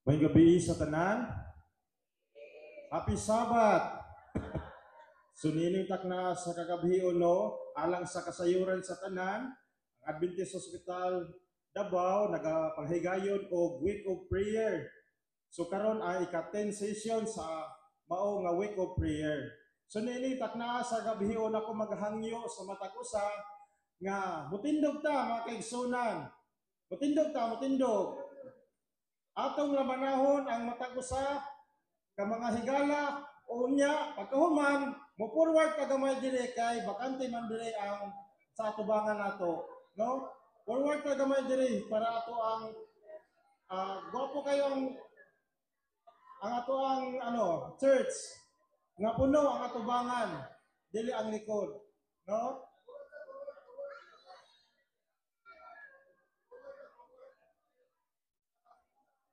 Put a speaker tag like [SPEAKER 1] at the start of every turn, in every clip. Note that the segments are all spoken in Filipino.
[SPEAKER 1] May gabi sa tanan. Happy Sabbath! Suninintak na sa kagabion no, alang sa kasayuran sa tanan, ang Adventist Hospital Davao nagapanghigayon og week of prayer. So karon ay ika-10 session sa mao nga week of prayer. Suninintak na sa gabion ako maghangyo sa matag usa nga mutindog ta mga kaigsunan. Mutindog. Atong labanahon ang matag usa ka mga higala unya pagkahuman mo forward ka gamay dire kay bakante man dire ang sa atubangan nato, no? Forward ka gamay dire para ato ang gwapo kayo ang ato ang church nga puno ang atubangan dili ang likod, no?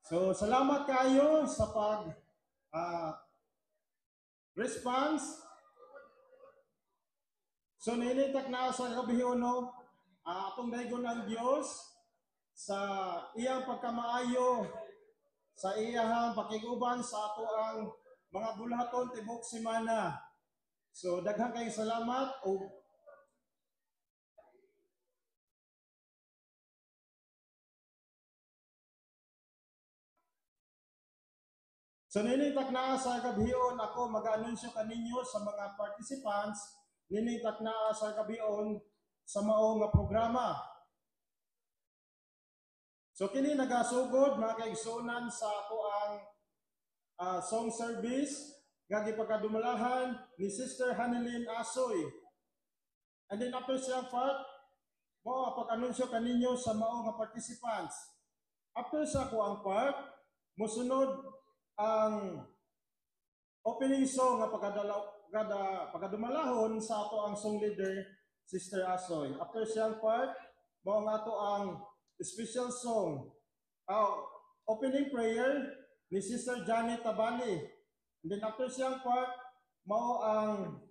[SPEAKER 1] So salamat kayo sa pag response. So nilitak na sa gabiyon no, atong daygon ang Dios sa iyang pagkamaayo, sa iyang pakiguban sa ato ang mga bulaton tibok semana. So daghang kayong salamat o so nilitak na sa gabiyon ako mag-anunsyo kaninyo sa mga participants nilitak na sa gabiyon sa mao nga programa. So kini nagasugod mga kaigsunan sa ato ang song service nga gipagkadumalahan ni Sister Hanelin Asoy. And then after siyang part, mo pag-anunsyo kaninyo sa mao nga participants. After sa ako ang part, mosunod ang opening song nga pagkadumalahon sa ato ang song leader, Sister Asoy. After siyang part, mo ang ato ang special song, opening prayer ni Sister Janet Tabali. And then after siyang part, mao ang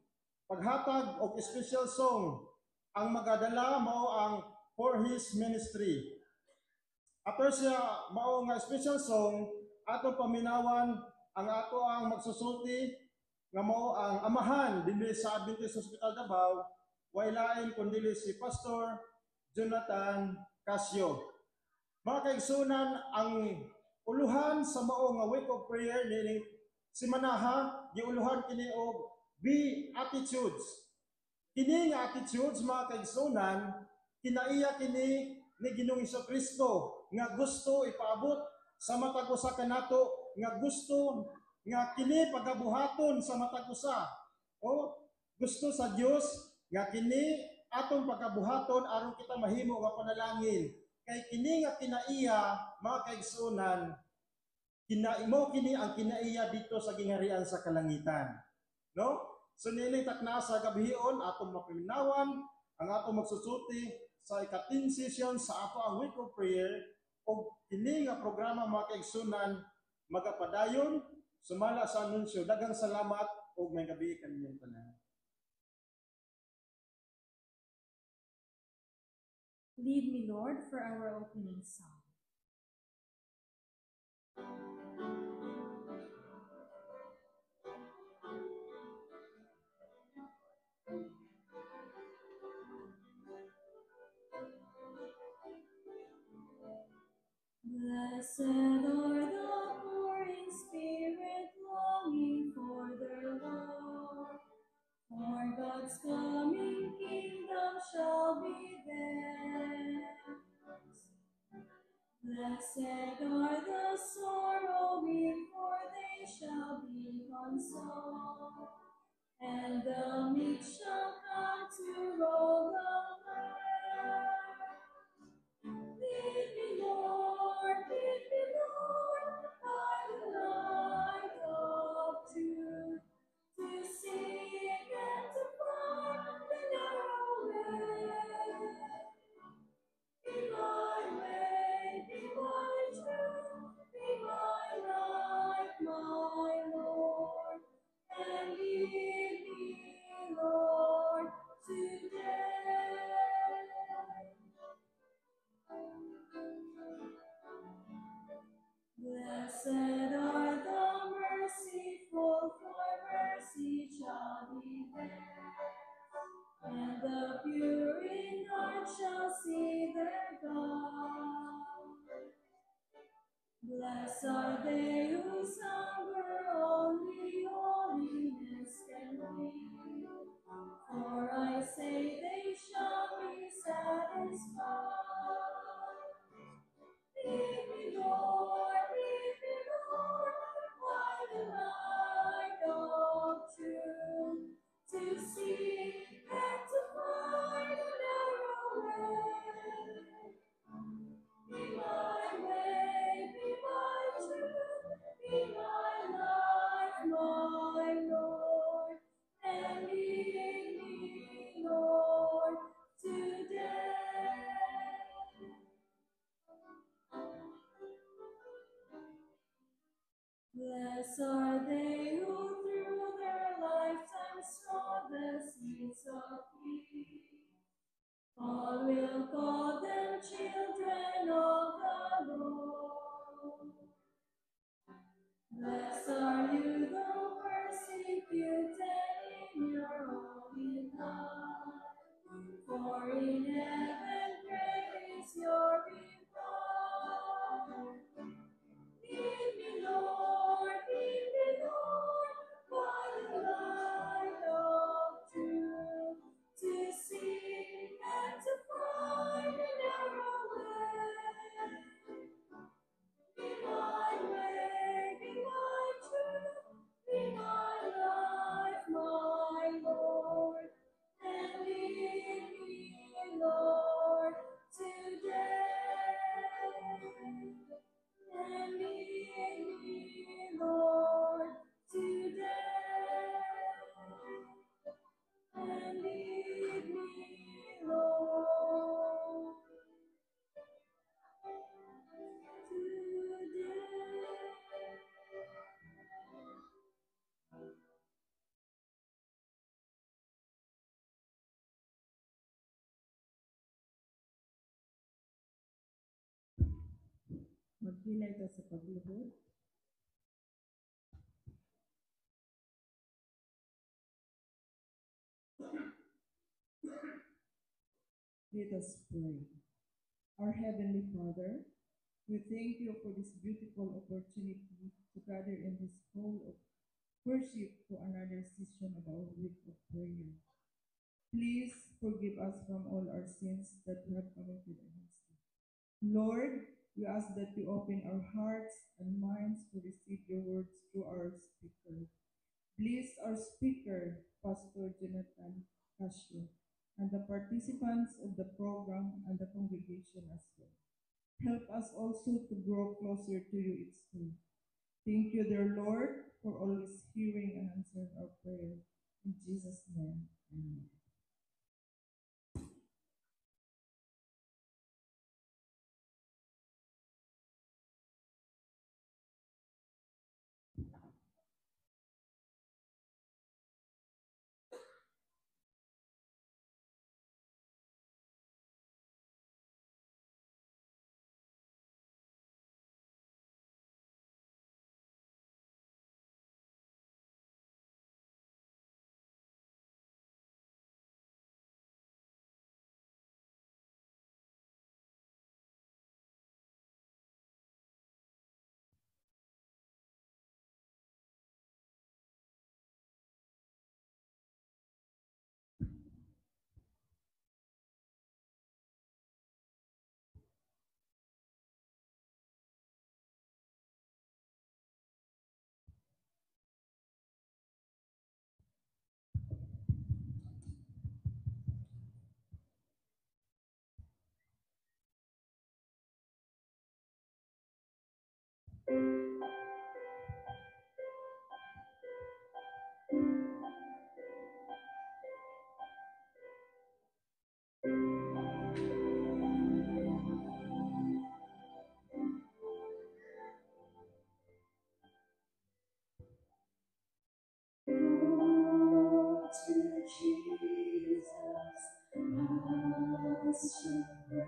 [SPEAKER 1] paghatag og special song. Ang magadala mao ang For His Ministry. After siya mao nga special song, ato paminawan ang ato ang magsusulti nga mao ang amahan dinhi sa Adventist Hospital Davao, way lain kundi si Pastor Jonathan Casio. Mga kaigsunan, ang uluhan sa mao nga week of prayer ni simanaha giuluhan kini og Beatitudes. Kini nga attitudes mga kaigsunan, kinaiya kini ni Ginoong Kristo nga gusto ipaabot sa matag usa kanato, nga gusto nga kini pagabuhaton sa matag usa. O gusto sa Dios nga kini atong pagabuhaton aron kita mahimo nga panalangin. Kay kini nga kinaiya mga kaigsunan, kini ang kinaiya dito sa gingharian sa kalangitan. No? So nilitak na sa gabihion atong mapaminawan ang atong magsusulti sa ika-10 session sa ato ang week of prayer o kini nga programa mga kaigsunan magapadayon sumala sa anunsyo. Daghang salamat o may gabi kaninyong tanan.
[SPEAKER 2] Lead me, Lord, for our opening song. Blessed are the poor in spirit, longing for their Lord. For God's coming kingdom shall be theirs. Blessed are the sorrowing, for they shall be consoled. And the meek shall come to roll the earth. Lead me, Lord, by the light of truth, to seek and to find the narrow way. Be my way, be my truth, be my life, my Lord, and lead me, Lord, today. Blessed are the merciful, for mercy shall be theirs. And the pure in heart shall see their God. Blessed are they whose hunger only holiness can bring. For I say they shall be satisfied. Lead me, Lord, by the light of truth, to see and to find the narrow way. Be my way, be my truth, be my life, my Lord, and lead me, Lord, today. Blessed are they who through their lifetime saw the seeds of peace. All will call them children of the Lord. Blessed are you, though persecuted in your holy life, for in heaven great is your reward. Lead me, Lord, by the light of truth, to see and to find a narrow way. Be my way, be my truth, be my life, my Lord, and lead me, Lord, today. And lead me, Lord, today. And lead me, Lord, today.
[SPEAKER 3] Magpilay ta sa paglubot. Let us pray. Our Heavenly Father, we thank you for this beautiful opportunity to gather in this hall of worship to another session of our week of prayer. Please forgive us from all our sins that we have committed against you. Lord, we ask that you open our hearts and minds to receive your words through our speaker. Bless our speaker, Pastor Jonathan Casio, and the participants of the program and the congregation as well. Help us also to grow closer to you each day. Thank you, dear Lord, for always hearing and answering our prayer. In Jesus' name, amen.
[SPEAKER 2] Oh, to Jesus, I surrender.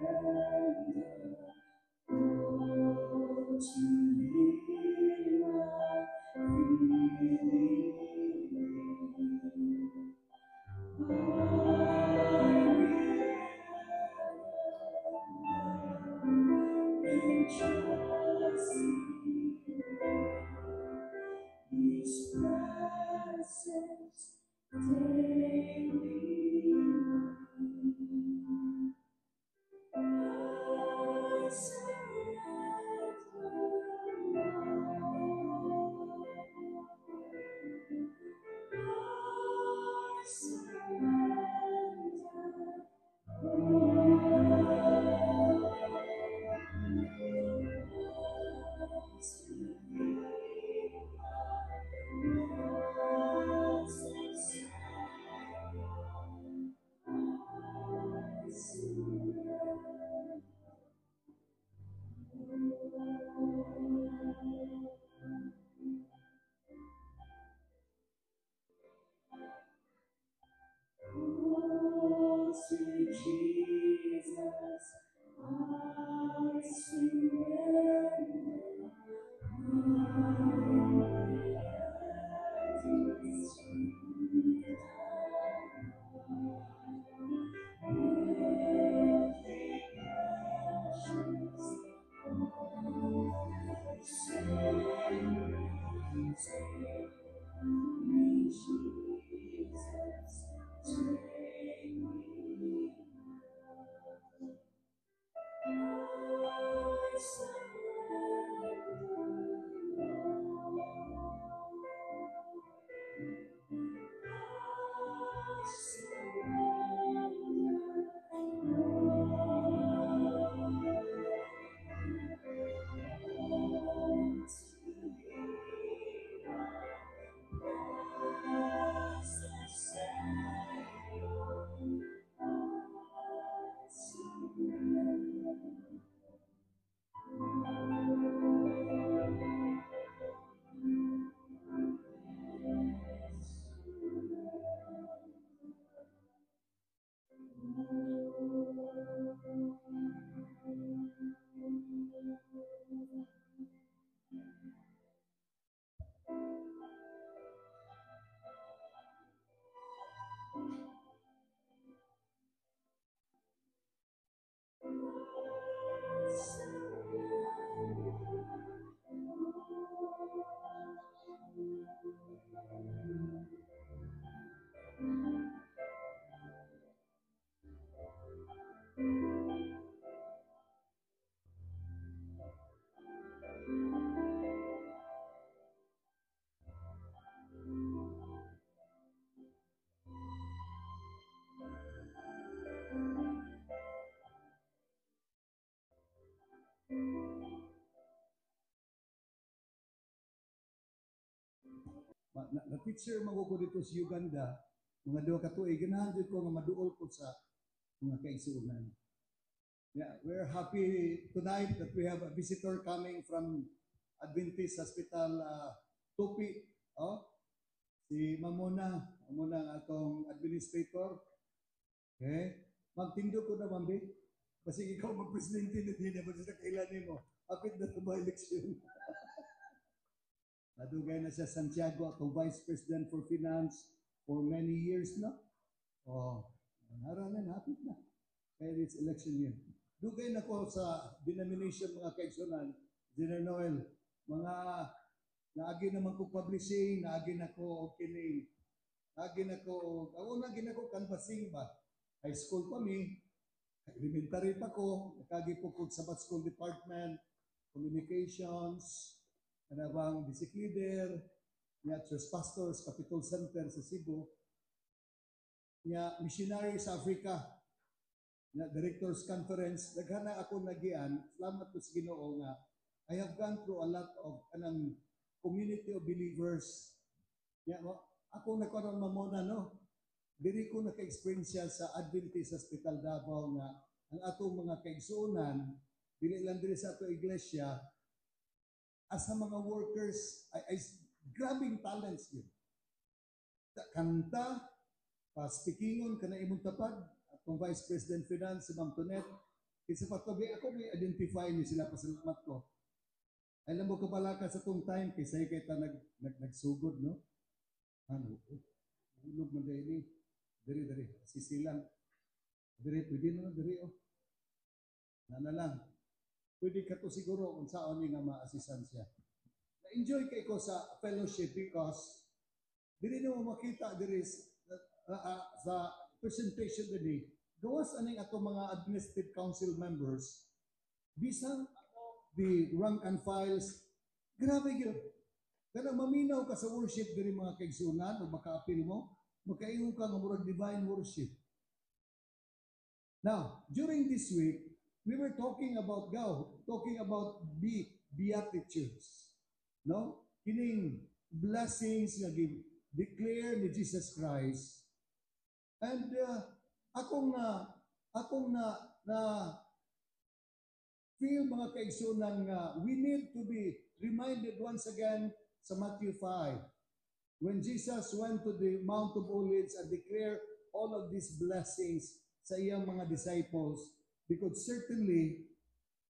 [SPEAKER 2] Oh, to Thee trust in His presence daily. I Oh, sweet Jesus, I surrender my
[SPEAKER 4] Na-picture mo ko dito sa Uganda, mga duha ka tuig, ganahan jud ko nga maduol ko sa mga kaigsuonan. Yeah, we're happy tonight that we have a visitor coming from Adventist Hospital Tupi. Oh, si Mamona ang atong administrator. Okay? Magtindo ko na, Mambi. Kasi ikaw mag-presidente na din, ba sa kailan mo? Apit na ito ba eleksyon? Nadugay na siya Santiago, atong Vice President for Finance for many years na. Oh, naranan, hapit na. Kaya it's election year. Dugay na ko sa denomination mga kaigsunan, General Noel, mga naagi naman ko publishing, naagi na ko kining, naagi na ko, ako naagi na ko canvassing ba? High school pa mi, elementary pa ko, nakagi po sa Sabbath School Department, Communications, kanabang district leader, niya Church Pastors, Capitol Center sa Cebu, niya Missionary sa Africa, na Directors Conference, naghana ako nagian, salamat po sa Ginoo nga, I have gone through a lot of anang community of believers. Niya, ako nagkaroon mamona, no? Diri ko naka-experience siya sa Adventist Hospital Davao nga, ang atong mga kaigsuonan, dili lang diri sa atong iglesia, as sa mga workers, ay grabing talents yun. Kanta, pa-speakingon, ka na imong tapad, atong Vice President Finance, si Ma'am Tonet, isa pa to, ako may identify ni sila, pasalamat ko. Alam mo kabalaka sa tong time, kaysa kay ta nagsugod, no? Ano, ulog man dahil Diri, sisilang. Diri, pwede na, diri, oh. Nana lang. pwede ka to siguro kung saan nga ma-assistan siya. Na-enjoy kay ko sa fellowship because dili na mo makita diri sa presentation today. Gawas aning ato mga administrative council members, bisan the rank and files, grabe yun. Kaya maminaw ka sa worship diri mga kaigsunan, o maka-appeal mo, makaingon ka nga murag divine worship. Now, during this week, we were talking about beatitudes. No? Kining blessings nga declare ni Jesus Christ. And akong na feel mga kaigsunan nga we need to be reminded once again sa Matthew 5 when Jesus went to the Mount of Olives and declared all of these blessings sa iyang mga disciples, because certainly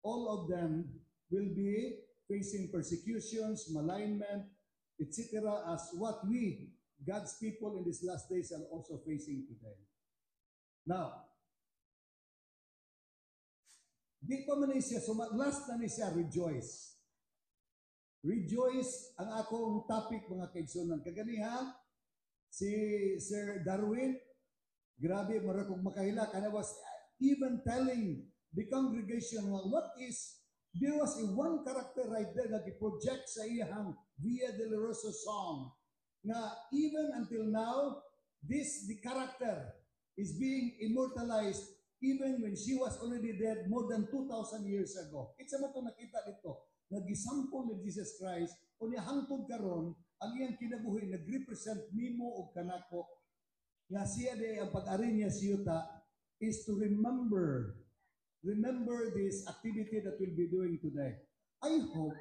[SPEAKER 4] all of them will be facing persecutions, malignment, etc. as what we, God's people in these last days, are also facing today. Now, di pa man siya, so last na ni siya, rejoice. Rejoice ang akong topic, mga kaigsunan. Kaganiha, si Sir Darwin, grabe, marakong makahila, and I was even telling the congregation, well, there was a one character right there na project sa iyang Via Dolorosa song, na even until now, the character is being immortalized even when she was already dead more than 2,000 years ago. It's mo ito nakita dito, nag-isample ni Jesus Christ, o niya hangtod karon ang iyang kinabuhi, nag-represent nimo o kanako, nga siya day ang pag-ari niya siyuta is to remember this activity that we'll be doing today. I hope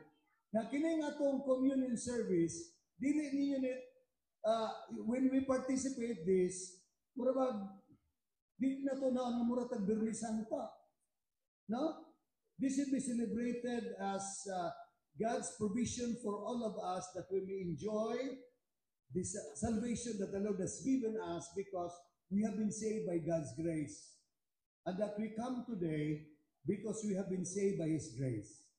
[SPEAKER 4] na kining atong communion service, dili ninyo when we participate this, murabag, di na to na ang muratag Birni Santa. No? This should be celebrated as God's provision for all of us, that we may enjoy this salvation that the Lord has given us because we have been saved by God's grace. And that we come today because we have been saved by His grace.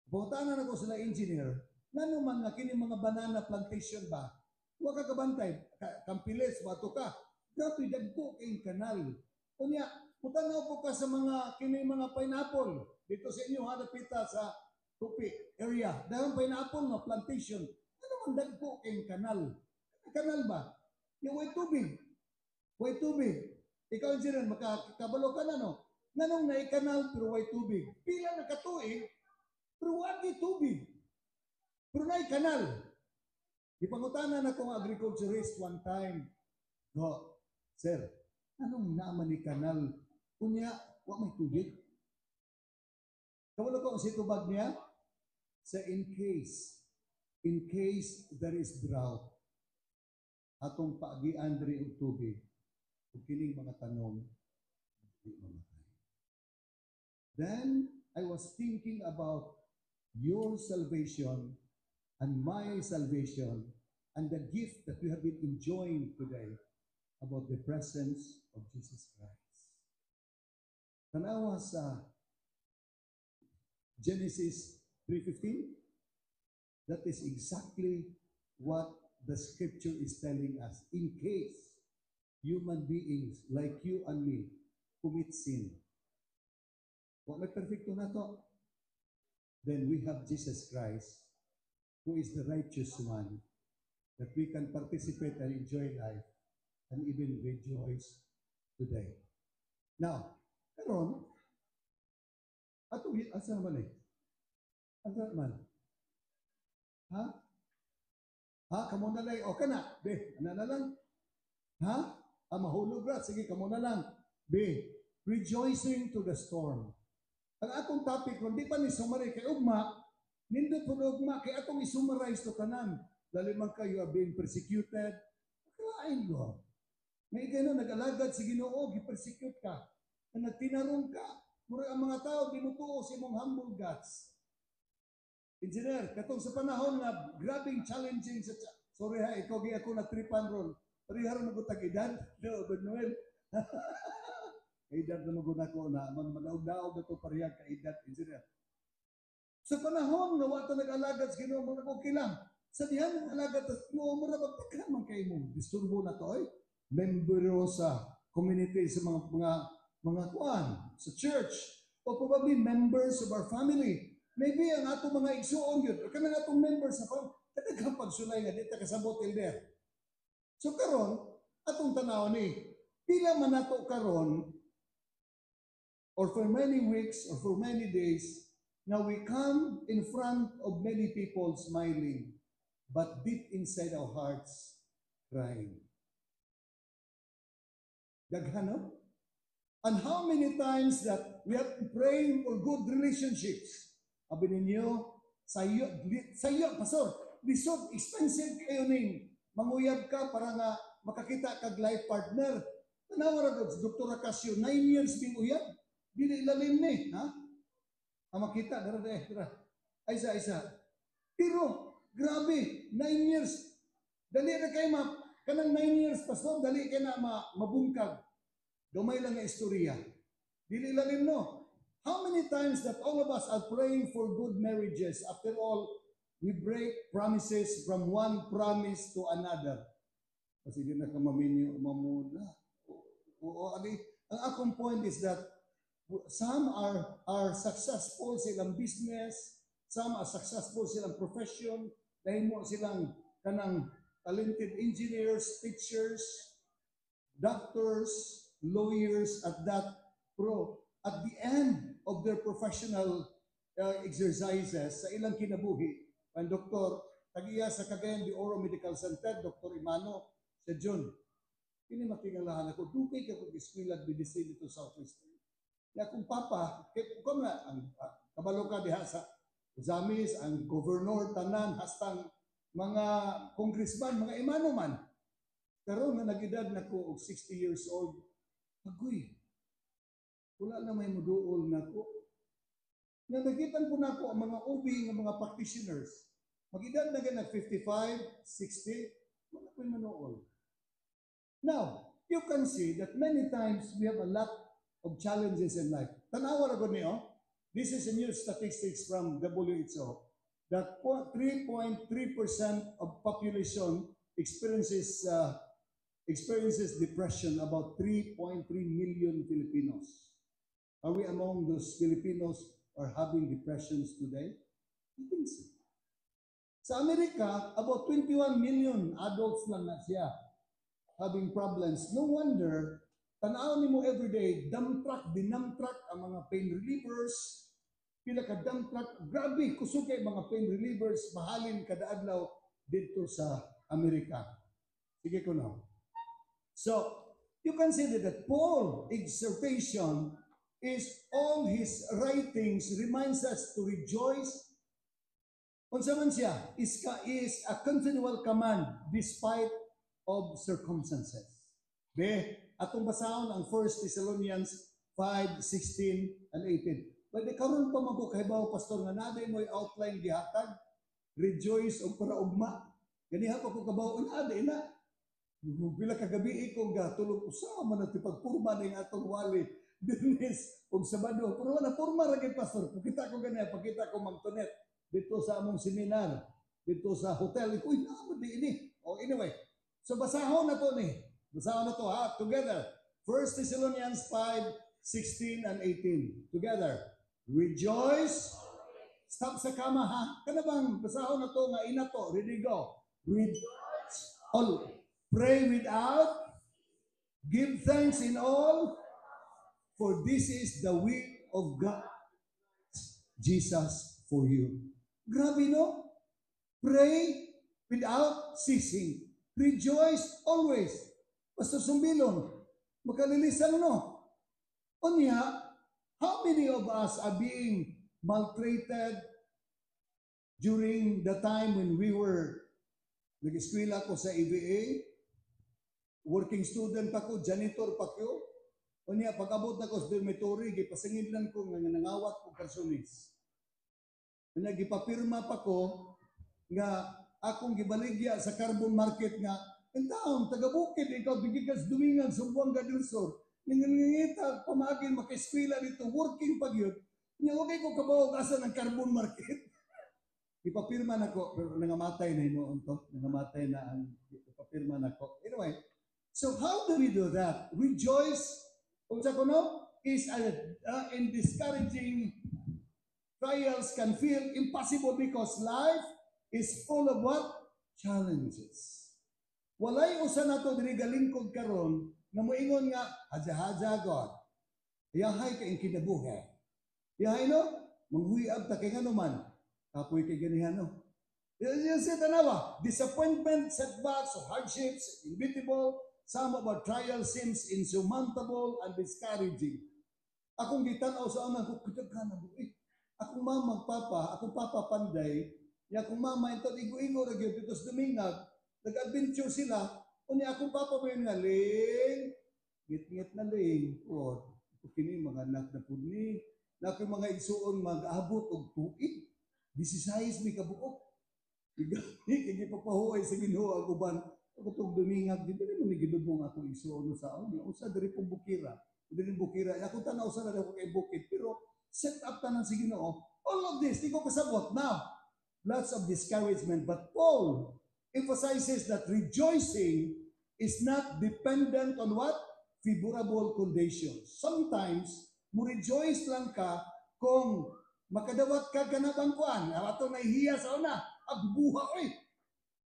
[SPEAKER 4] Bautanan ako sila engineer, ngano man nga kini mga banana plantation ba? Huwag ka kabantay, kampiles, bato ka. Grabe, dagko kayong kanal. Kunya, putanaw po ka sa mga kini mga pineapple. Dito sa inyo, hadapita sa Tupi area. Dahil pineapple na plantation. Ano man dagko kayong kanal? Kanal ba? Yung way tubig. Way tubig. Ikaw, engineer, makakabalo ka na, no? Nanong naikanal, pero way tubig. Pila na katuig, pero wagi tubig. Pero naikanal. Ipangutanan akong agriculturist one time. Go, sir, anong naman ni kanal? Kunya, wa may tubig. Kawala ko ang situbag niya? Sa in case there is drought, atong paagian diri og tubig, ug kining mga tanom, di mamatay. Then, I was thinking about your salvation and my salvation and the gift that we have been enjoying today about the presence of Jesus Christ. Tanawa sa Genesis 3:15, that is exactly what the scripture is telling us. In case human beings like you and me commit sin, kung may perfecto na to, then we have Jesus Christ, who is the righteous one, that we can participate and enjoy life and even rejoice today. Now, karon, asa naman eh? Asa naman? Ha? Ha? Kamo na lang. O ka na. Be, ano na lang? Ha? Mahulog ra. Sige, kamo na lang. Be, rejoicing to the storm. Ang atong topic, kung di pa ni summary kay ugma, nindot po na ugma, kay atong isummarize to tanan. Lalimang kayo are being persecuted. Kain ko. May gano'n, nag-alagad si Ginoo, gi-persecute ka. Na nagtinarong ka. Mura ang mga tao, di mo tuo si mong humble gods. Engineer, katong sa panahon na grabing challenging sa... Sorry ha, ikaw ako na-tripan ron. Parihar mo ko tag-edad. No, but Noel. Edad na maguna ko na, madaog-daog na ito parihag ka edad, engineer. Sa panahon nga wata nag-alagad sa Ginoo, mga okay lang. Sa dihan ng alagad sa Ginoo, mura magpagkan man kayo mo. Disturbo na to, membro sa community, sa mga kuan, sa church, or probably members of our family. Maybe ang ato mga igsuon yun, o kanang atong members sa family, kadagang pagsulay nga, dito kasabot elder. So karon, atong tanaw ni, pila man nato karon, or for many weeks, or for many days, now we come in front of many people smiling, but deep inside our hearts, crying. Daghan, no? And how many times that we have been praying for good relationships. Sabi ninyo, sayo, pastor, lisod, expensive kayo ning manguyab ka para nga makakita kag life partner. Tanawara ko, Dr. Acasio, 9 years bing uyab. Dili ilalim ni, ha? Makita, dara. Isa. Pero, grabe, 9 years. Dali na kayo kanang 9 years, pastor, dali kayo na mabungkag. Gamay lang nga istorya. Dili ilalim, no? How many times that all of us are praying for good marriages? After all, we break promises from one promise to another. Kasi di na ka mamuna. Ang akong point is that some are successful silang business, some are successful silang profession, dahil mo silang kanang talented engineers, teachers, doctors, lawyers, at the end of their professional exercises sa ilang kinabuhi, ang doktor, tagiya sa Cagayan de Oro Medical Center, Dr. Imano, sa John, ini matingalahan ako, dukay ka kung iskwilag medicine dito sa Southwest. Kaya kung papa, kung nga, ang kabalo ka diha sa Zamis, ang governor, tanan, hastang mga congressman, mga imano man, karon na nag-edad na ko og 60 years old, agoy, wala na may muduol na ko. Nanagitan po na ko ang mga OB ng mga practitioners. Mag-edad na ganag 55, 60, wala po yung manuol. Now, you can see that many times we have a lot of challenges in life. Tanawa na ko niyo, this is a new statistics from WHO, that 3.3% of population experiences depression, about 3.3 million Filipinos. Are we among those Filipinos who are having depressions today? I think so. Sa Amerika, about 21 million adults lang na siya having problems. No wonder, tanaw ni mo everyday, dump truck, dinump truck ang mga pain relievers, pila ka dump truck, grabe, kusugay mga pain relievers, mahalin kada adlaw dito sa Amerika. Sige ko na. So, you can see that Paul's exhortation is all his writings reminds us to rejoice. Unsa man siya is a continual command despite of circumstances. Atong basahon ang 1 Thessalonians 5:16 and 18. Pwede karon pa magkukahibaw, pastor, nga naday mo'y outline gihatag, rejoice o paraugma. Ganiha pa ko kabaw, aday na. Bila kagabi ko tulog usama na tipagpurma ng atong wali. Business og Sabado. Pero wala porma ra kay pastor. Pakita ko ganyan, pakita ko magtunet dito sa among seminar, dito sa hotel. Uy, naman di ini. Oh, anyway. So basahon na to ni. Basahon na to ha, together. 1 Thessalonians 5:16 and 18. Together. Rejoice. Stop sa kama ha. Kana bang basahon na to nga ina to. Ready go. Rejoice. All. Pray without. Give thanks in all. For this is the will of God, Jesus, for you. Grabe, no? Pray without ceasing. Rejoice always. Pastor Sumbilon, makalilisan, no? Unya, how many of us are being maltreated during the time when we were, nag-eskwela ko sa EVA, working student pa ko, janitor pa ko, o niya, pag-abot na ko sa dormitory, gipasingilan ko nga nangawat ko personis. Kanya, gipapirma pa ko nga akong gibaligya sa carbon market nga, in taon, taga-bukid, ikaw, bigigas dumingan, Sumbuanga del Sur, nangangangita, pamagin, makaeskwela dito, working pag yun, Nya okay ko kabaw asa ng carbon market. Ipapirma na ko, pero nangamatay na inoon to. Nangamatay na ang ipapirma na ko. Anyway, so how do we do that? Rejoice, kung sa kuno, is in discouraging trials can feel impossible because life is full of what? Challenges. Walay usa nato diri galingkod karon nga moingon nga haja-haja God. Yahay kay kinabuhi. Yahay no? Manghuyab ta kay ngano man. Kapoy kay ganihan no. Yung sa tanawa, disappointment, setbacks, or hardships, inevitable. Some of our trials seems insurmountable and discouraging. Akong gitanaw sa anak ko, kadaghan na buhi. Akong mama, akong papa panday, ya akong mama ito, igo-igo na gyud because dumingag, nag-adventure sila, o niya akong papa mo yun nga, ling, ngit-ngit na ling, o, kini mga anak na pudni, na akong mga igsuon mag-abot og tuig, 16 may kabuok. Kaya papahuay sa Ginoo ang uban, ako itong dumingag, di ba naman nagilubong ako igsuon sa aon, usa diri pong bukira, ako tanaw sa na ako kay bukid, pero set up tanan sa Ginoo, all of this, di ko kasabot. Now, lots of discouragement, but Paul emphasizes that rejoicing is not dependent on what? Favorable conditions. Sometimes, mo rejoice lang ka kung makadawat ka ganabang kuan. Ato na ihiya sa una, agbuha oy.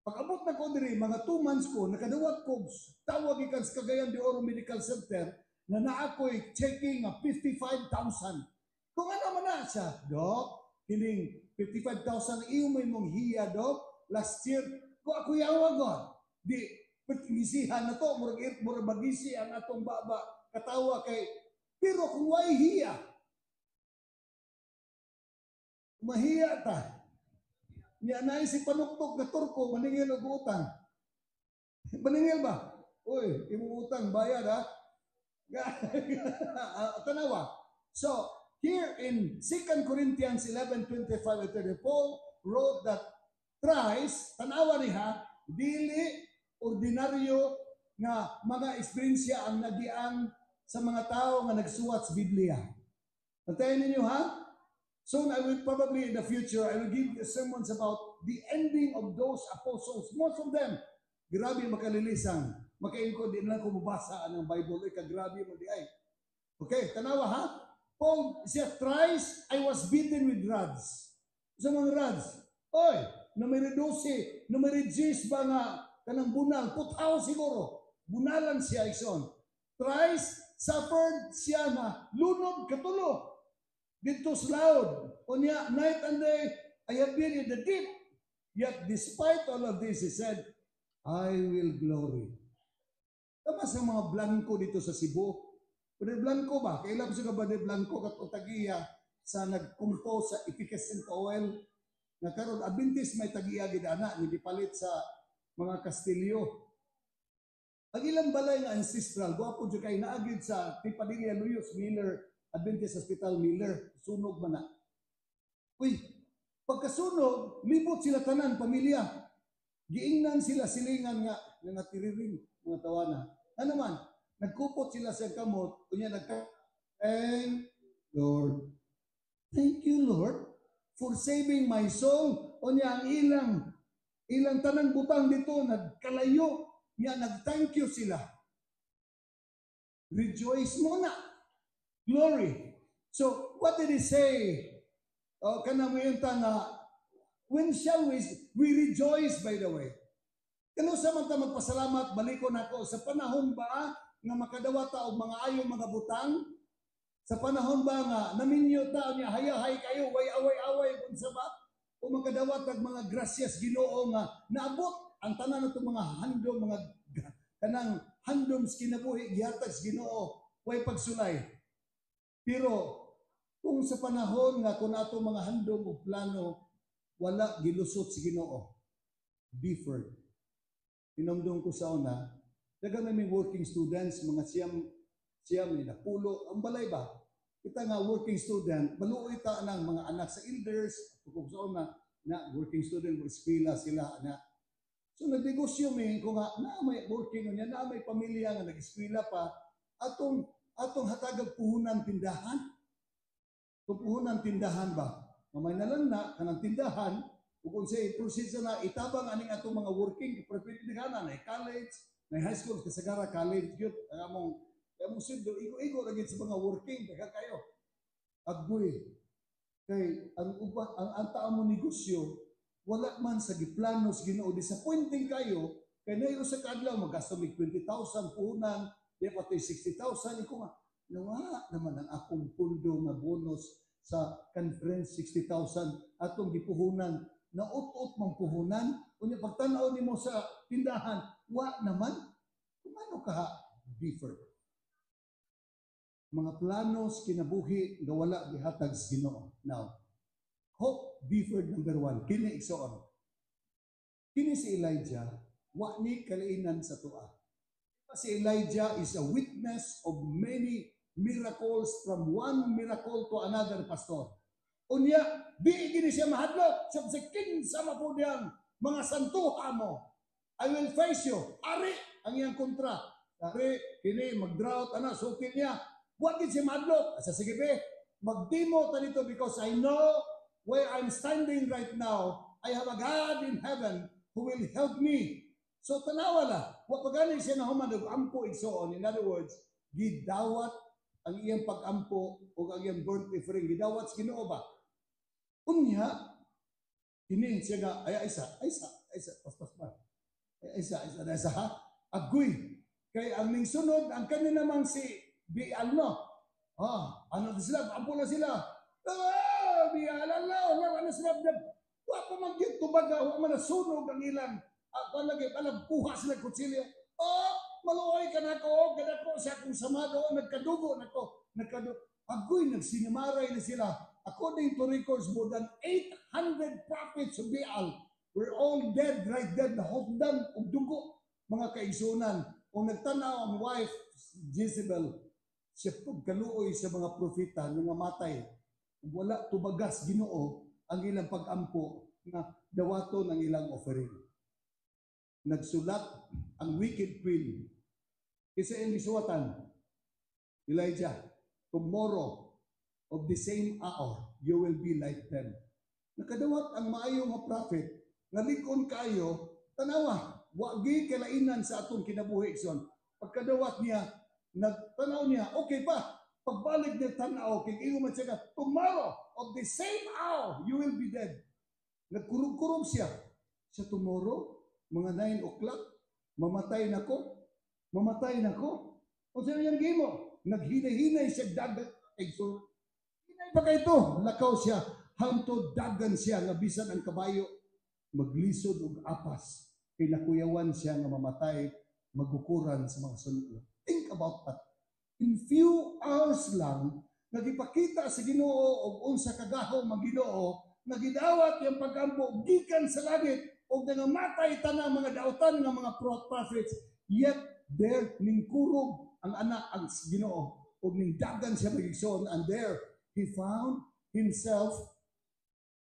[SPEAKER 4] Pag-abot na ko diri, mga 2 months ko, nakadawat ko, tawag ikan sa Cagayan de Oro Medical Center, na naako'y checking nga 55,000. Kung ano man na siya, Dok, kining 55,000 iyo may mong hiya, Dok, last year, kung ako yawa, God, di, pagkisihan na to, murag bagisi ang atong baba, katawa kay, pero kung way hiya, mahiya ta, niya na si panuktok na turko, maningil og utang. Maningil ba? Uy, imong utang, bayad ha? Tanawa. So, here in 2 Corinthians 11:25-30, Paul wrote that thrice, tanawa niya, dili ordinaryo nga mga eksperyensya ang nagiang sa mga tao nga nagsuwat sa Biblia. Antayin ninyo ha? Soon I will probably in the future, I will give sermons about the ending of those apostles. Most of them, grabe makalilisang. Makain din lang ko mabasa ang Bible. Kagrabe mo di ay. Okay, tanawa ha? Paul said, thrice I was beaten with rods. Sa mga rods. Oy, numero 12, numero 10 ba nga kanang bunal, putaw siguro. Bunalan siya ison. Thrice suffered siya na lunod katulo. Dito loud. O niya, night and day, I have been in the deep. Yet despite all of this, he said, I will glory. Tama sa mga blanco dito sa Cebu. Pwede blanco ba? Kailan ko sa kabade blanco kat utagiya sa nagkumpo sa efficacent oil. Nga karon Adventist may tagiya gidana, hindi palit sa mga Kastilyo. Ang ilang balay nga ancestral, guwapo dyan kayo naagid sa Tipadilla Luyos Miller, Adventist Hospital Miller, sunog man na. Uy, pagkasunog, libot sila tanan, pamilya. Giingnan sila silingan nga natiriring mga tawana. Ano man, nagkupot sila sa kamot, kunya thank Lord. Thank you, Lord, for saving my soul. O niya, ang ilang tanang butang dito, nagkalayo, niya, nag-thank you sila. Rejoice muna. Glory. So, what did he say? Kanang yung tanga, when shall we rejoice, by the way? Kano sa man ta magpasalamat, balikon ako, sa panahon ba nga makadawa ta og mga ayong mga butang? Sa panahon ba nga naminyo ta niya hayahay kayo, way away-away kung sa ba? O makadawa tag mga gracias Ginoo nga naabot ang tanan nato mga handom, mga kanang handom sa kinabuhi, gihatag sa Ginoo, way pagsulay. Pero kung sa panahon nga kung ato mga handom o plano wala gilusot sa Ginoo, deferred. Tinamdong ko sa una, dagang may working students, mga siyam ni napulo, ang balay ba? Kita nga working student, maluoy ta ng mga anak sa elders, kung sa una, na working student, eskwela sila, na. So nagnegosyo may ko nga, na may working niya, na may pamilya nga nag-eskwela pa, atong hatagag puhunan tindahan. tupuhunan tindahan ba? Mamay na lang na, kanang tindahan, kung sa i-proceed na itabang aning atong mga working, prepare na college, na high school, kasagara college, yun, among sindo, igo-igo lagi sa mga working, baka kayo. Agboy, kay ang taong mo negosyo, wala man sa giplanos Ginoo, disappointing kayo, kay nayo sa kadlaw, magasto mig 20,000 puhunan, di pati 60,000, iko nga, nawa naman ang akong pundo na bonus sa conference 60,000 atong gipuhunan na ut-ut mang puhunan unya pagtan-aw nimo sa tindahan wa naman kung ano ka differ mga planos kinabuhi nga wala gihatag sa Ginoo. Now hope differed number 1 kini igsoon kini si Elijah wa ni kalainan sa tuwa. Si Elijah is a witness of many miracles from one miracle to another, pastor. Unya, di gini siya mahadlok sa kinsa mapudiyang mga santuha mo. I will face you. Ari ang iyang kontra. Ari, kini mag-drought, sukin niya. What did siya mahadlok? Asa sige be, magdemo ta dito because I know where I'm standing right now. I have a God in heaven who will help me. So tanawala, wa pagani siya na humadog ampo igsoon. In other words, gidawat ang iyang pag-ampo o ang iyang burnt offering, gidawat sa Ginoo ba? Unya, kini siya nga, ay isa, ha? Agoy. Kay ang ning sunod, ang kanina namang si Bial, no? Ano sila, ampo na sila. Bial, wala na sila. Wa pa magyud tubaga, wa man nasunog ang ilang. Alam, kuha sila kutsilyo. Maluoy ka na ko, kadako siya kung samado, nagkadugo na ko. Agoy, nagsinamaray na sila. According to records, more than 800 prophets of Baal were all dead, right dead, nahokdan og dugo, mga kaigsunan. Kung nagtanaw ang wife, Jezebel, siya pagkaluoy sa mga propeta nga matay. Wala tubagas Ginoo ang ilang pag-ampo na dawato ng ilang offering. Nagsulat ang wicked queen. Isa yung isuwatan, Elijah, tomorrow of the same hour, you will be like them. Nakadawat ang maayong nga prophet, nga likon kayo, tanawa, wagi kalainan sa atong kinabuhi son. Pagkadawat niya, nagtanaw niya, okay pa, pagbalik niya tanaw, kay iyo man siya, tomorrow of the same hour, you will be dead. Nagkurog-kurog siya. Sa tomorrow, mga 9 o'clock, mamatay na ko. O sino yung gimo? Naghinay-hinay siya dagat. So, hinay pa kayo ito. Lakaw siya. Hangtod dagan siya nga bisan ang kabayo. Maglisod og apas. Kay nakuyawan siya nga mamatay. Magukuran sa mga sunod. Think about that. In few hours lang, nagipakita sa Ginoo og unsa kagaho mag Ginoo, nagidawat yung pag-ampo gikan sa langit o nangamatay tanang mga dautan ng mga prophets, yet there ningkurog ang anak ang Ginoo o ningdagan siya magigsoon, and there he found himself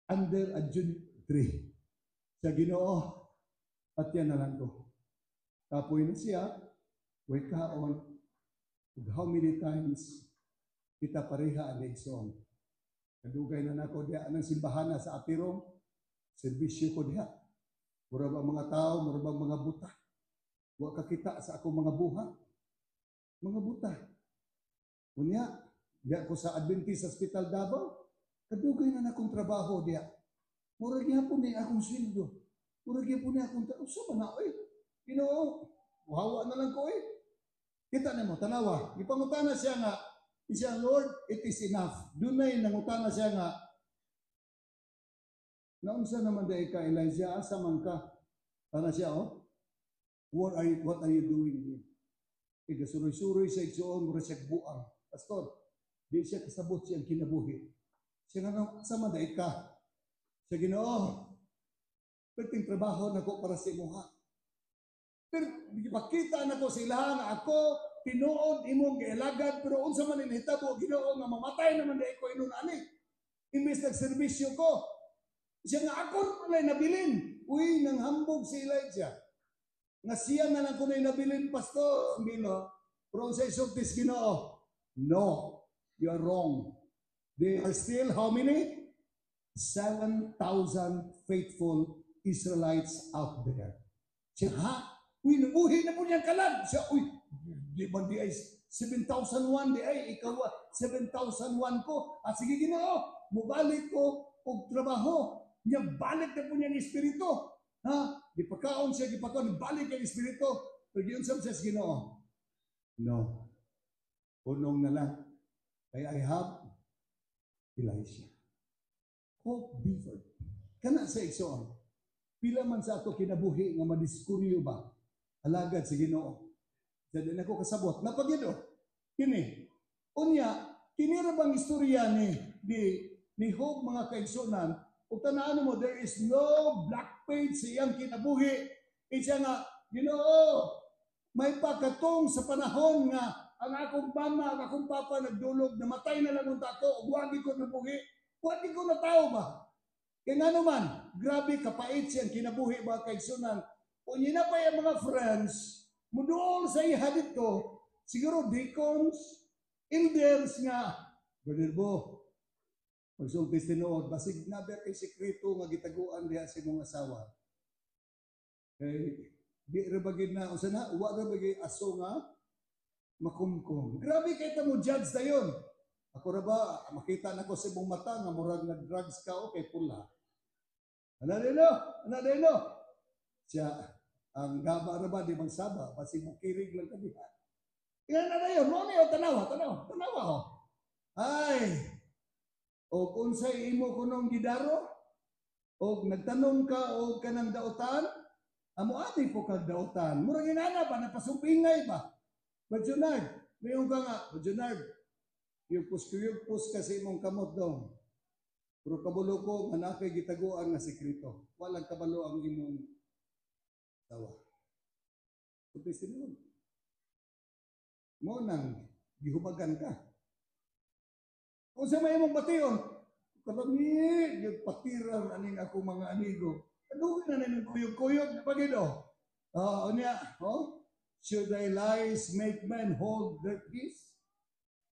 [SPEAKER 4] under a juniper tree. Sa Ginoo, at yan na lang ko. Kapoy na siya, wake on, how many times kita pareha ang igsoon. Kadugay na nako diha ng simbahan sa Apirong, serbisyo ko diha. Mura ba mga tao, mura ba mga buta? Wa ka kita sa akong mga buhat. Mga buta. Unya, diya ko sa Adventist Hospital Davao, kadugay na akong trabaho diya. Mura gyapon ni akong sweldo. Mura gyapon ni akong usa ba na Ginoo, hawa na lang ko Kita nimo tanawa, ipangutana siya nga, siya, Lord, it is enough. Dunay nangutana siya nga, naunsa naman dahil ka, Elijah, asa man ka? Tana siya, what are you doing here? Igasuroy-suroy sa igsoon, mura siya buang. Pastor, di siya kasabot siyang kinabuhi. Siya nga, asa man dahil ka? Siya Ginoo, pwedeng trabaho na ko para sa imuha. Pero ipakita na ko sila nga ako, tinuod imong giilagad, pero unsa man inhitabo Ginoo nga mamatay naman dahil ko inunani. Imbes nagserbisyo ko, siya nga ako malay nabilin. Uy, nang hambog si Elijah. Nga siya na lang ko na nabilin, Pastor, Milo. Pero sa isultis Ginoo, no, you are wrong. They are still how many? 7,000 faithful Israelites out there. Siya, ha? Uy, nabuhi na po niyang kalag. Siya, uy, di ba di ay 7,001, di ay ikaw 7,001 ko. At sige, Ginoo, mubalik ko og trabaho. Niya balik na po niyang espiritu. Ha? Di pagkaon siya, di pagkaon, balik ang espiritu. Pero yun sa Ginoo. No. Unong na lang. Kaya I have Elisha. Hope deferred. Kana sa igsoon. Pila man sa ato kinabuhi nga madiskuryo ba? Alagad sa Ginoo. Dali na ko kasabot. Napagino. Kini. Unya, kini ra bang istorya ni Hope mga kaigsunan? Ug tanaan mo, there is no black page sa iyang kinabuhi. Isa nga, Ginoo, may pagkatong sa panahon nga ang akong mama, ang akong papa nagdulog, namatay na lang unta ko, ug wagi ko nabuhi. Wagi ko na tao ba? Kaya nga naman, grabe kapait siyang kinabuhi mga kaigsunan. Unya na pa yung mga friends, muduol sa iya dito, siguro deacons, elders nga, Brother Bo, pagsultis tinuod, basig na ba kay sekreto nga gitaguan diha sa imong asawa. Kay, di rabagin na, usa na, wa rabagin aso nga, makumkum. Grabe kay ta mo judge dayon. Ako ra ba, makita na ko sa imong mata nga murag nag-drugs ka o kay pula. Anadeno. Siya, ang gaba ra ba, di bang saba, basig mo kirig lang kadiha. Yan na dayon, mo niyo, tanawa ho. Ay, o unsay imo kunong gidaro, o nagtanong ka o kanang dautan, amo ani po kag dautan. Murag inana ba, napasumpingay ba? Bajunard, mayroon ka nga, Bajunard, yugpus ka sa imong kamot dong. Pero kabulo ko, manakay gitaguan nga sekreto. Walang kabalo ang imong tawa. Kupis din mo nang gihubagan ka. Kung sa may imong bation, karami, yung patiran aning ako mga amigo. Ano na namin kuyog-kuyog na pagido? Should thy lies make men hold their peace?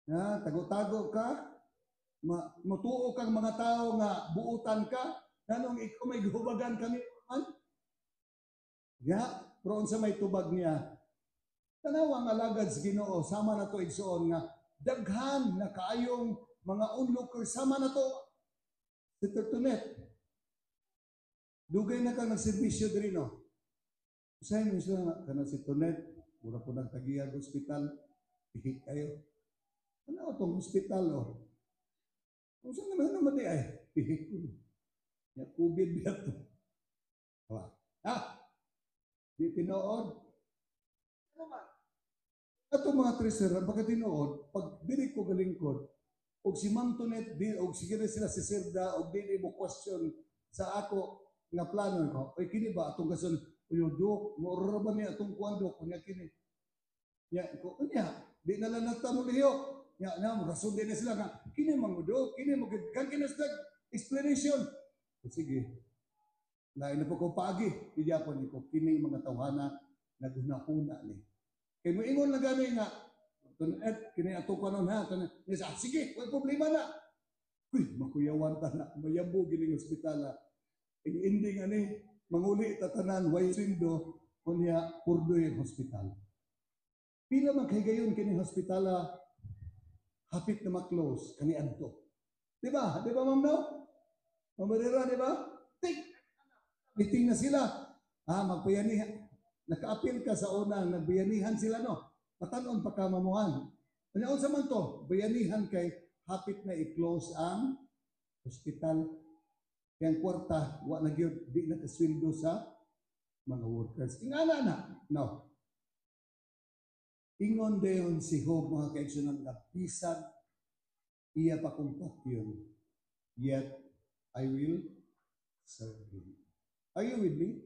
[SPEAKER 4] Tago-tago ka, matuo kang mga tao nga buutan ka, nanong ikaw may gubagan kami man? Pero sa may tubag niya, tanawa nga alagad sa Ginoo, sama na to igsoon nga, daghan na kaayong mga onlookers, sama na to, si Tertunet. Dugay na kang nagservisyo diri no. Usahay mo siya kana si Tunet, mura po nagtagiyag hospital, pihik kayo. Ano itong hospital o? Kung saan naman di ay, pihik ko. Ya COVID biya to. Di tinood. Ano man? Ato mga treasurer, baka tinood, pag diri ko galingkod, og si Ma'am Tunet, og sige sila si Sirda, og di mo question sa ako nga plano ko. Oy kini ba atong kason uyodok, mo ba ni atong kuando kunya kini. Ya ko unya, di na lang nagtamo liyo. Ya na mo rason din sila nga kini mangudok, kini mo kan kinastag explanation. Sige. Lain na po ko pagi, iya po ni ko kini mga tawhana naghuna-huna ni. Kay mo ingon na gani nga tunet kini ato kanon ha, sige, wala problema na. Uy, makuyawan ta na, mayambo gining ospital. Ending ani manguli tatanan way swindo kunya purdoy ang hospital. Pila man kay gayon kini hospital hapit na ma-close kani adto. Di ba? Di ba ma'am no? Mamadira, di ba? Meeting na sila. Magbayanihan. Naka-appeal ka sa una, nagbayanihan sila no. Patanon pa ka mamuhan. Ano sa man to? Bayanihan kay hapit na i-close ang hospital. Yang kwarta, wa na gyud di nakasweldo sa mga workers. Ingana na. No. Ingon dayon si Job mga kaigsunan nga bisag iya pa kong patyon. Yet I will serve him. Are you with me?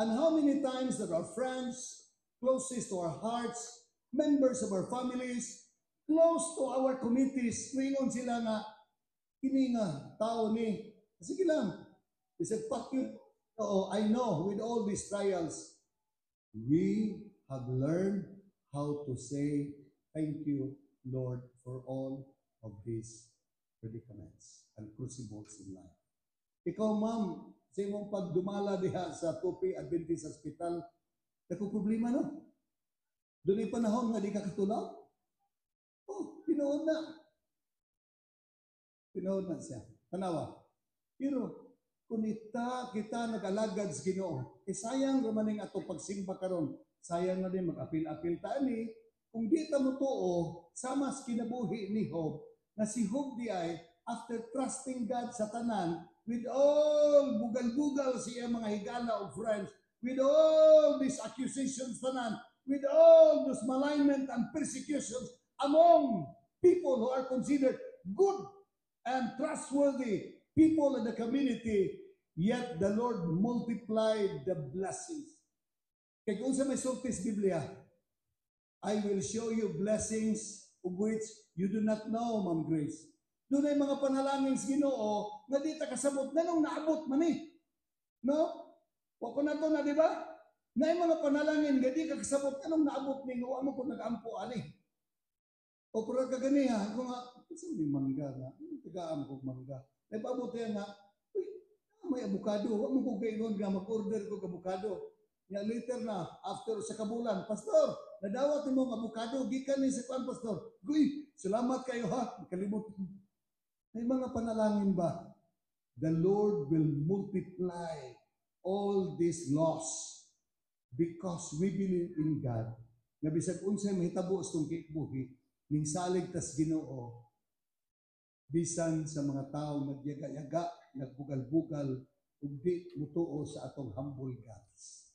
[SPEAKER 4] And how many times that our friends, closest to our hearts, members of our families, close to our committees, ingon sila nga kini nga tao ni sige lang. He said, fuck you. I know with all these trials, we have learned how to say, thank you, Lord, for all of this. predicaments and crucibles in life. Ikaw, ma'am, sa imong pagdumala diha sa Tupi Adventist Hospital, dako problema no? Doon ay panahon nga di ka katulaw? Oh, tinuod na. Tinuod na siya. Tanawa. Pero, kung kita nag-alagad sa Ginoo, sayang ramaning ato pagsimba karon. Sayang na din mag-apil-apil ta ni. Kung di ta mo tuo, sama sa kinabuhi ni Job, na si Job di ay, after trusting God sa tanan, with all bugal-bugal siya mga higala of friends, with all these accusations tanan, with all those malignment and persecutions among people who are considered good and trustworthy people in the community, yet the Lord multiplied the blessings. Kaya kung sa may sultis Biblia, I will show you blessings of which you do not know, Ma'am Grace. Doon ay mga panalangin sa Ginoo nga di ta kasabot na nung naabot man eh. No? Wa pa na to na, di ba? Na yung mga panalangin nga di ka kasabot na nung naabot ni Ginoo mo kung nag-ampo ani. O pero kaganiha, ako nga, saan may mangga na? Tagaan ko mangga. Ay paabot yan nga, may abukado. Huwag mo ko kayo nga mag-order ko abukado. Nga later na, after sa kabulan, Pastor, nadawat mo ng abukado, gikan ni sa kwan, Pastor. Guy, salamat kayo ha. Kalimot. May mga panalangin ba? The Lord will multiply all this loss because we believe in God. Nga bisag unsay mahitabo sa itong kibuhi, ning salig tas Ginoo, bisan sa mga tao nagyaga-yaga, nagbugal-bugal, ug di mutuo sa atong humble gods.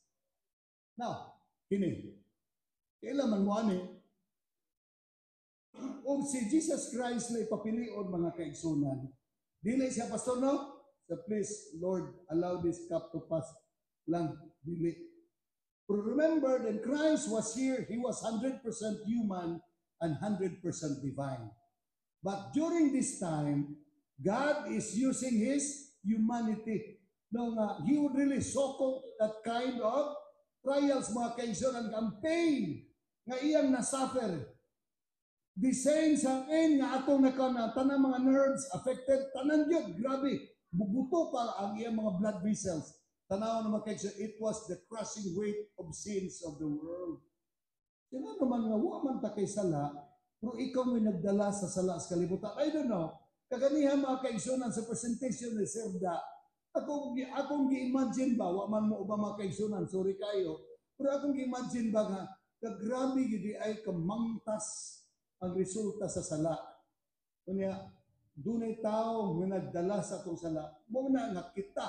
[SPEAKER 4] Now, kini, kailan man mo ani, o si Jesus Christ na ipapilion mga kaigsunan, dili siya pastor no? So please, Lord, allow this cup to pass lang, dili. But remember that Christ was here, He was 100% human and 100% divine. But during this time, God is using His humanity. No, He would really sokol that kind of trials, mga kaigsunan, ang pain nga iyang nasuffer. The same sa akin nga atong tanang mga nerves affected, tanan yun, grabe, bubuto pa ang iyang mga blood vessels. Tanaw naman kayo, it was the crushing weight of sins of the world. Sino naman nga, waman ta kay sala, pero ikaw may nagdala sa sala sa kalibutan. I don't know, kaganihan mga kaigsunan sa presentation ni Serda, akong gi-imagine ba, waman mo ba mga kaigsunan, sorry kayo, pero akong gi-imagine ba nga, kagrabe gidi ay kamangtas ang resulta sa sala. Kunya, dunay tao nga nagdala sa atong sala. Muna nga kita,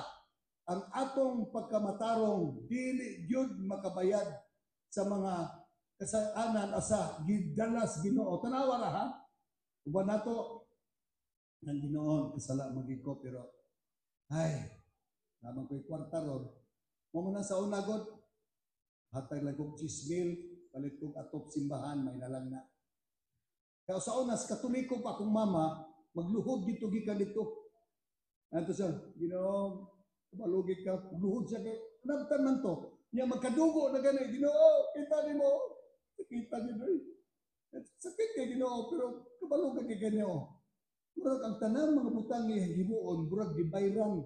[SPEAKER 4] ang atong pagkamatarong, dili gyud makabayad sa mga kasalanan asa gidalas Ginoo. Tanawa ra ha? Uban nato ang Ginoo kasala magiko pero ay, naman ko'y kwarta ron. Mo na sa una god, hatag lang kong chismil, palit kong atop simbahan, may nalang na. Kaya sa una, sa katoliko pa akong mama, magluhod dito, gikan dito. Ano siya, Ginoo, malugit ka, magluhod siya kay, nabtan man to. Niya magkadugo na gano'n, Ginoo, kita ni mo. Kita ni mo. Sakit kay Ginoo, pero kabalugan kay Ginoo. Murag ang tanang mga butang niya himuon, murag gibayran.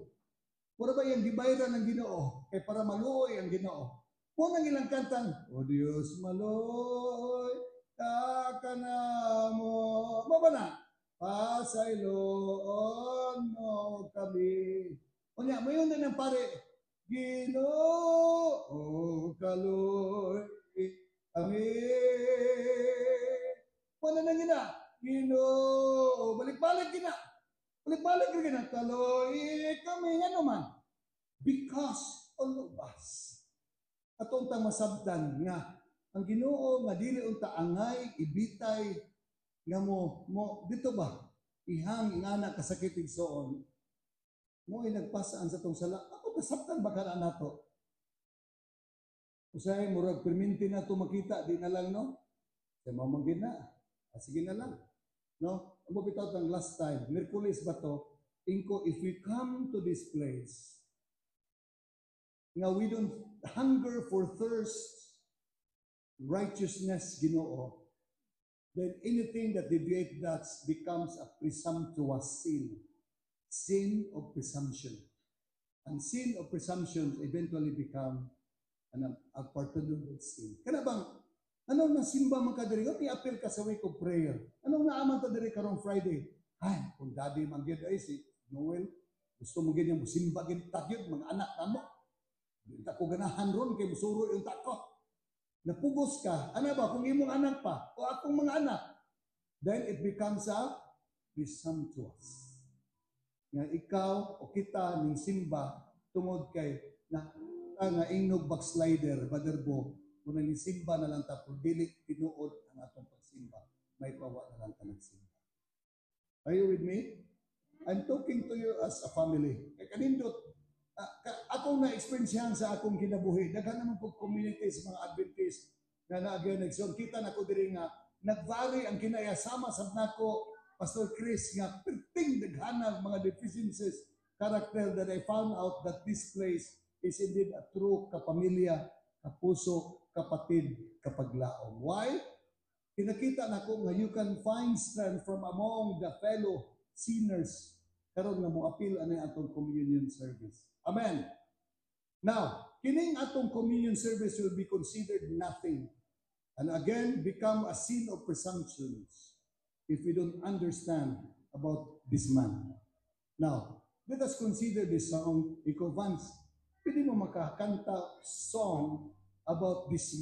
[SPEAKER 4] Murag ba yung gibayran ng Ginoo? Kay para maluoy ang Ginoo. Muna ng ilang kantang, O Diyos maluoy, takanamo. Maba na, pasayloon mo kami. O niya, mayon din ang pare, Ginoo kaloy kami. Muna nang ina, Ginoo, balik-balik gina. Balik-balik gina, kaloy kami. Ano man? Because all of us, atong tang masabtan nga ang Ginoo nga dili unta angay ibitay nga mo dito ba ihang ingana kasakit igsoon mo ay nagpasaan sa tong sala ako nasabtan ba kana nato usay murag perminti na to makita di na lang no sa mamangin na sige na lang no amo bitaw tang last time Miyerkules ba to ingko if we come to this place nga we don't hunger for thirst righteousness Ginoo then anything that deviates that becomes a presumptuous sin. Sin of presumption. And sin of presumption eventually become a pardonable sin. Kana bang, anong nasimba man ka diri? I-appeal ka sa week of prayer. Anong naaman ta diri karong Friday? Ay, kung daddy man gyud ay si Noel, gusto mo ganyan mo simba gyud tagyod mga anak namo. Di ta ko ganahan ron kay musuro yung tako. Napugos ka, ano ba, kung imong anak pa, o akong mga anak, then it becomes a presumptuous. Nga ikaw o kita ning simba tungod kay na nga ingnog backslider, baderbo, kung nanisimba na lang ta, kung dili tinuod ang atong pagsimba, may pawa na lang ta nagsimba. Are you with me? I'm talking to you as a family. Kaya kanindot, akong na-experiencehan sa akong kinabuhi, daghan naman po community sa mga Adventist na na-again, kita na ko diri nga, nag-vary ang kinaya sama sa nako, Pastor Chris, nga perting daghanang mga deficiencies, character that I found out that this place is indeed a true kapamilya, kapuso, kapatid, kapaglaom. Why? Pinakita na ko nga you can find strength from among the fellow sinners karon nga mo appeal ani atong communion service. Amen. Now, kining atong communion service will be considered nothing and again become a sin of presumptions if we don't understand about this man. Now, let us consider this song. Ikaw, Vance, pwede mo makakanta song about this man.